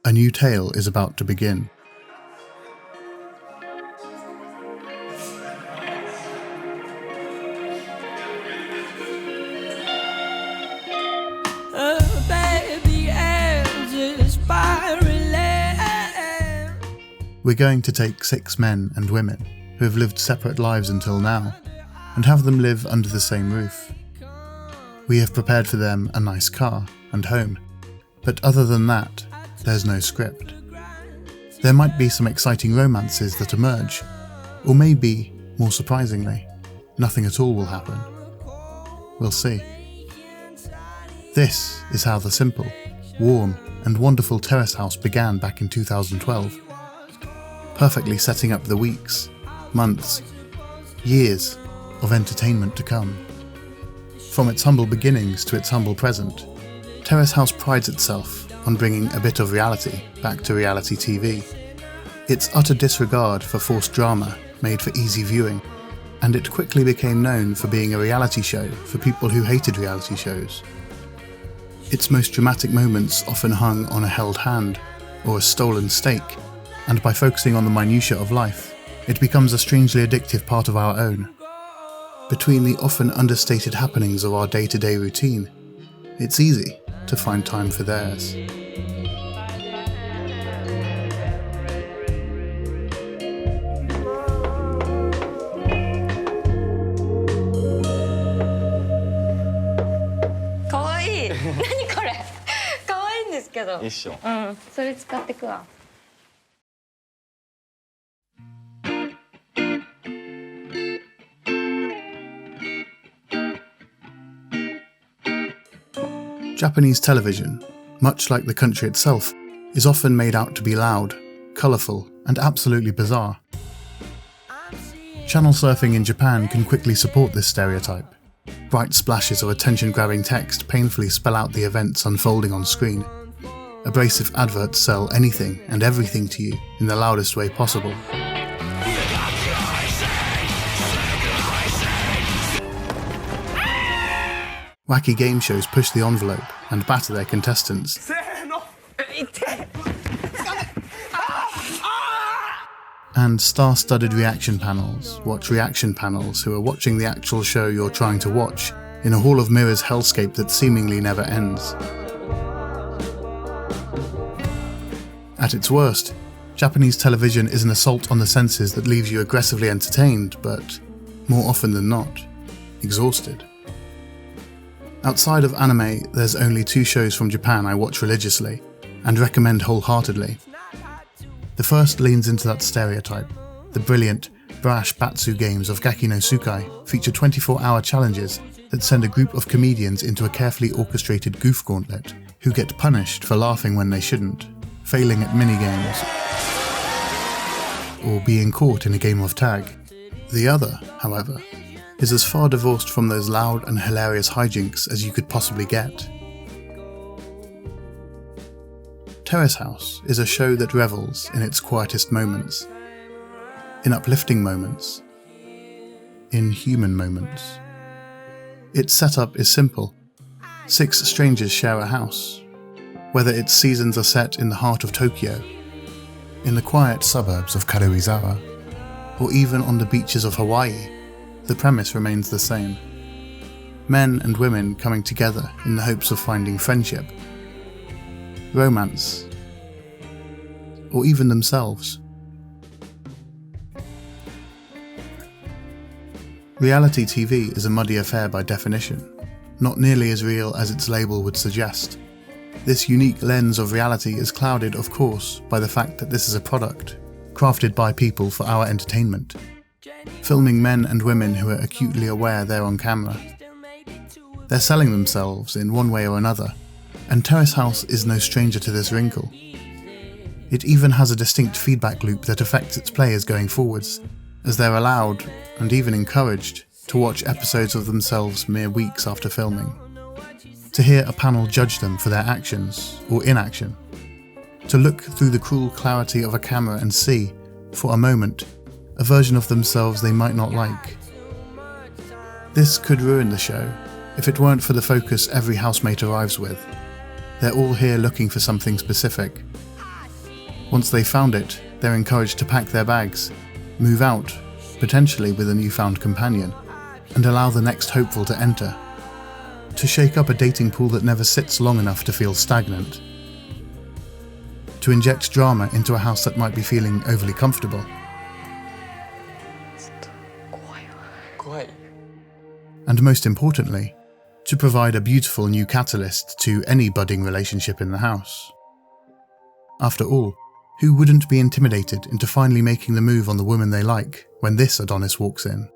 A new tale is about to begin. We're going to take 6 men and women who have lived separate lives until now and have them live under the same roof. We have prepared for them a nice car and home, but other than that, there's no script. There might be some exciting romances that emerge, or maybe, more surprisingly, nothing at all will happen. We'll see. This is how the simple, warm and wonderful Terrace House began back in 2012. Perfectly setting up the weeks, months, years of entertainment to come. From its humble beginnings to its humble present, Terrace House prides itself on bringing a bit of reality back to reality TV. Its utter disregard for forced drama made for easy viewing, and it quickly became known for being a reality show for people who hated reality shows. Its most dramatic moments often hung on a held hand or a stolen steak, and by focusing on the minutiae of life, it becomes a strangely addictive part of our own. Between the often understated happenings of our day-to-day routine, it's easy to find time for theirs. Kawaii! 何これ? 可愛いんですけど。いいっしょ。それ使ってくわ。Japanese television, much like the country itself, is often made out to be loud, colourful, and absolutely bizarre. Channel surfing in Japan can quickly support this stereotype. Bright splashes of attention-grabbing text painfully spell out the events unfolding on screen. Abrasive adverts sell anything and everything to you in the loudest way possible. Wacky game shows push the envelope and batter their contestants. And star-studded reaction panels watch reaction panels who are watching the actual show you're trying to watch in a hall of mirrors hellscape that seemingly never ends. At its worst, Japanese television is an assault on the senses that leaves you aggressively entertained, but, more often than not, exhausted. Outside of anime, there's only 2 shows from Japan I watch religiously, and recommend wholeheartedly. The first leans into that stereotype. The brilliant, brash Batsu games of Gaki no Tsukai feature 24-hour challenges that send a group of comedians into a carefully orchestrated goof gauntlet, who get punished for laughing when they shouldn't, failing at minigames, or being caught in a game of tag. The other, however, is as far divorced from those loud and hilarious hijinks as you could possibly get. Terrace House is a show that revels in its quietest moments, in uplifting moments, in human moments. Its setup is simple. 6 strangers share a house, whether its seasons are set in the heart of Tokyo, in the quiet suburbs of Karuizawa, or even on the beaches of Hawaii. The premise remains the same. Men and women coming together in the hopes of finding friendship, romance, or even themselves. Reality TV is a muddy affair by definition, not nearly as real as its label would suggest. This unique lens of reality is clouded, of course, by the fact that this is a product, crafted by people for our entertainment, filming men and women who are acutely aware they're on camera. They're selling themselves in one way or another, and Terrace House is no stranger to this wrinkle. It even has a distinct feedback loop that affects its players going forwards, as they're allowed, and even encouraged, to watch episodes of themselves mere weeks after filming. To hear a panel judge them for their actions, or inaction. To look through the cruel clarity of a camera and see, for a moment, a version of themselves they might not like. This could ruin the show, if it weren't for the focus every housemate arrives with. They're all here looking for something specific, Once they've found it, they're encouraged to pack their bags, move out, potentially with a newfound companion, and allow the next hopeful to enter. To shake up a dating pool that never sits long enough to feel stagnant. To inject drama into a house that might be feeling overly comfortable. And most importantly, to provide a beautiful new catalyst to any budding relationship in the house. After all, who wouldn't be intimidated into finally making the move on the woman they like when this Adonis walks in?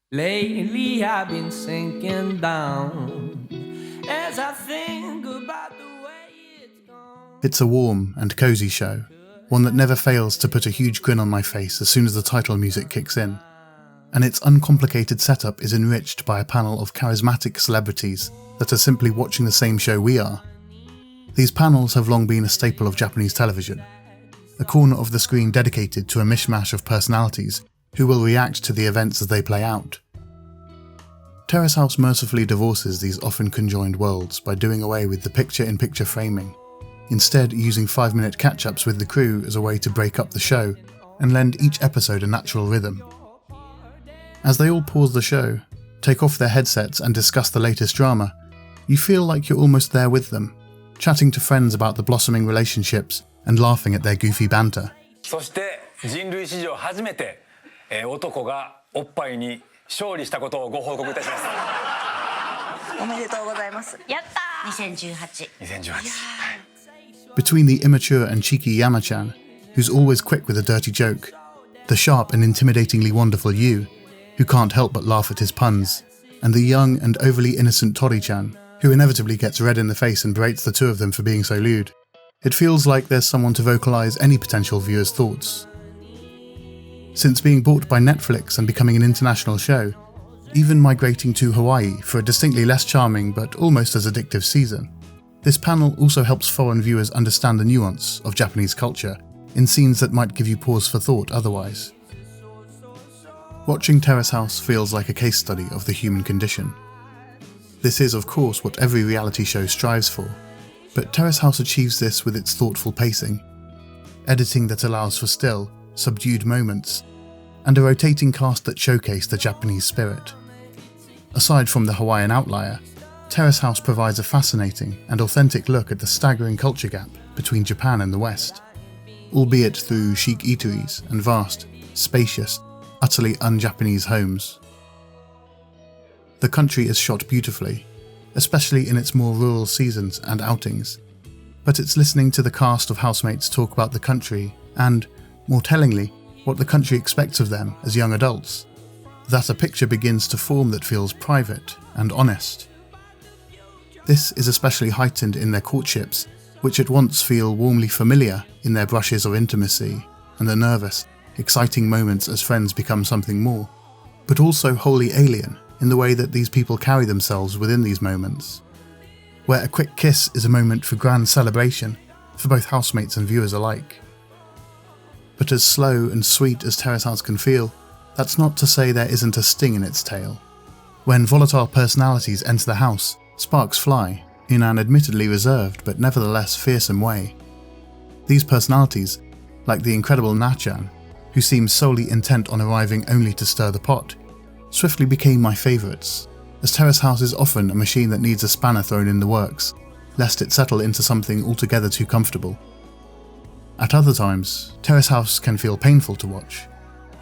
Lately I've been sinking down as I think about the way it's gone. It's a warm and cozy show, one that never fails to put a huge grin on my face as soon as the title music kicks in. And its uncomplicated setup is enriched by a panel of charismatic celebrities that are simply watching the same show we are. These panels have long been a staple of Japanese television, a corner of the screen dedicated to a mishmash of personalities who will react to the events as they play out. Terrace House mercifully divorces these often conjoined worlds by doing away with the picture-in-picture framing, instead using 5-minute catch-ups with the crew as a way to break up the show and lend each episode a natural rhythm. As they all pause the show, take off their headsets and discuss the latest drama, you feel like you're almost there with them, chatting to friends about the blossoming relationships and laughing at their goofy banter. そして人類史上初めて男がおっぱいに勝利したことをご報告いたします。おめでとうございます。やったー。2018。Between the immature and cheeky Yama-chan, who's always quick with a dirty joke, the sharp and intimidatingly wonderful Yu, who can't help but laugh at his puns, and the young and overly innocent Tori-chan, who inevitably gets red in the face and berates the two of them for being so lewd. It feels like there's someone to vocalise any potential viewer's thoughts. Since being bought by Netflix and becoming an international show, even migrating to Hawaii for a distinctly less charming but almost as addictive season, this panel also helps foreign viewers understand the nuance of Japanese culture in scenes that might give you pause for thought otherwise. Watching Terrace House feels like a case study of the human condition. This is, of course, what every reality show strives for, but Terrace House achieves this with its thoughtful pacing, editing that allows for still, subdued moments, and a rotating cast that showcase the Japanese spirit. Aside from the Hawaiian outlier, Terrace House provides a fascinating and authentic look at the staggering culture gap between Japan and the West, albeit through chic eateries and vast, spacious, utterly un-Japanese homes. The country is shot beautifully, especially in its more rural seasons and outings, but it's listening to the cast of housemates talk about the country and, more tellingly, what the country expects of them as young adults, that a picture begins to form that feels private and honest. This is especially heightened in their courtships, which at once feel warmly familiar in their brushes of intimacy and the nervous, exciting moments as friends become something more, but also wholly alien in the way that these people carry themselves within these moments, where a quick kiss is a moment for grand celebration for both housemates and viewers alike. But as slow and sweet as Terrace House can feel, that's not to say there isn't a sting in its tail. When volatile personalities enter the house, sparks fly, in an admittedly reserved but nevertheless fearsome way. These personalities, like the incredible Na-chan, who seems solely intent on arriving only to stir the pot, swiftly became my favourites, as Terrace House is often a machine that needs a spanner thrown in the works, lest it settle into something altogether too comfortable. At other times, Terrace House can feel painful to watch.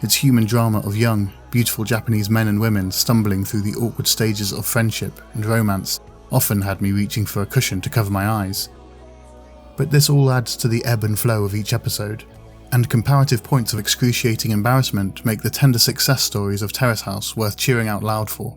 Its human drama of young, beautiful Japanese men and women stumbling through the awkward stages of friendship and romance often had me reaching for a cushion to cover my eyes. But this all adds to the ebb and flow of each episode, and comparative points of excruciating embarrassment make the tender success stories of Terrace House worth cheering out loud for.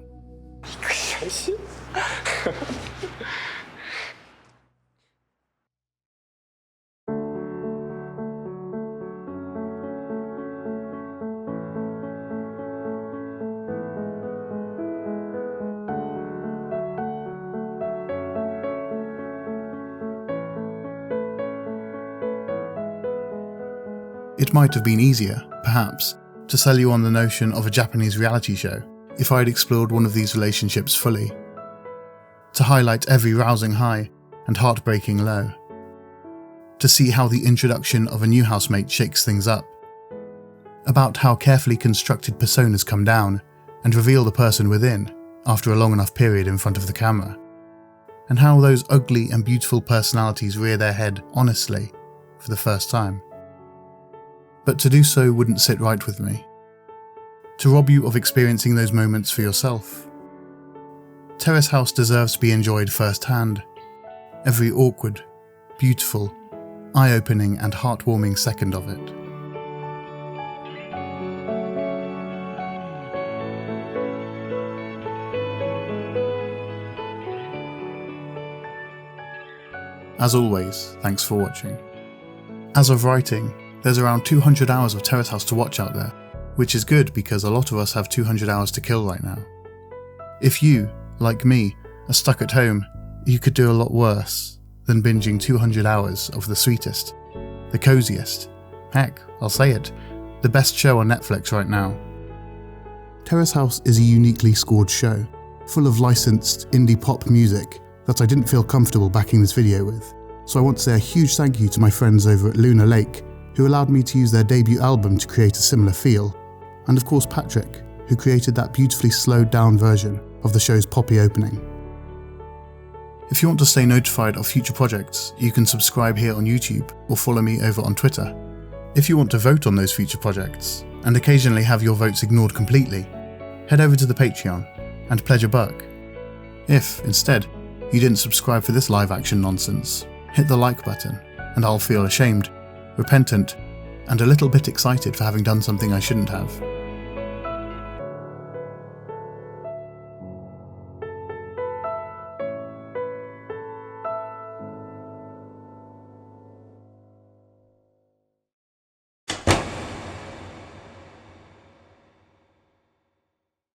It might have been easier, perhaps, to sell you on the notion of a Japanese reality show if I had explored one of these relationships fully. To highlight every rousing high and heartbreaking low. To see how the introduction of a new housemate shakes things up. About how carefully constructed personas come down and reveal the person within after a long enough period in front of the camera. And how those ugly and beautiful personalities rear their head honestly for the first time. But to do so wouldn't sit right with me. To rob you of experiencing those moments for yourself. Terrace House deserves to be enjoyed firsthand. Every awkward, beautiful, eye-opening and heartwarming second of it. As always, thanks for watching. As of writing, there's around 200 hours of Terrace House to watch out there, which is good because a lot of us have 200 hours to kill right now. If you, like me, are stuck at home, you could do a lot worse than binging 200 hours of the sweetest, the coziest, heck, I'll say it, the best show on Netflix right now. Terrace House is a uniquely scored show, full of licensed indie pop music that I didn't feel comfortable backing this video with, so I want to say a huge thank you to my friends over at Luna Lake, who allowed me to use their debut album to create a similar feel, and of course Patrick, who created that beautifully slowed down version of the show's poppy opening. If you want to stay notified of future projects, you can subscribe here on YouTube or follow me over on Twitter. If you want to vote on those future projects, and occasionally have your votes ignored completely, head over to the Patreon and pledge $1. If, instead, you didn't subscribe for this live action nonsense, hit the like button, and I'll feel ashamed, repentant, and a little bit excited for having done something I shouldn't have.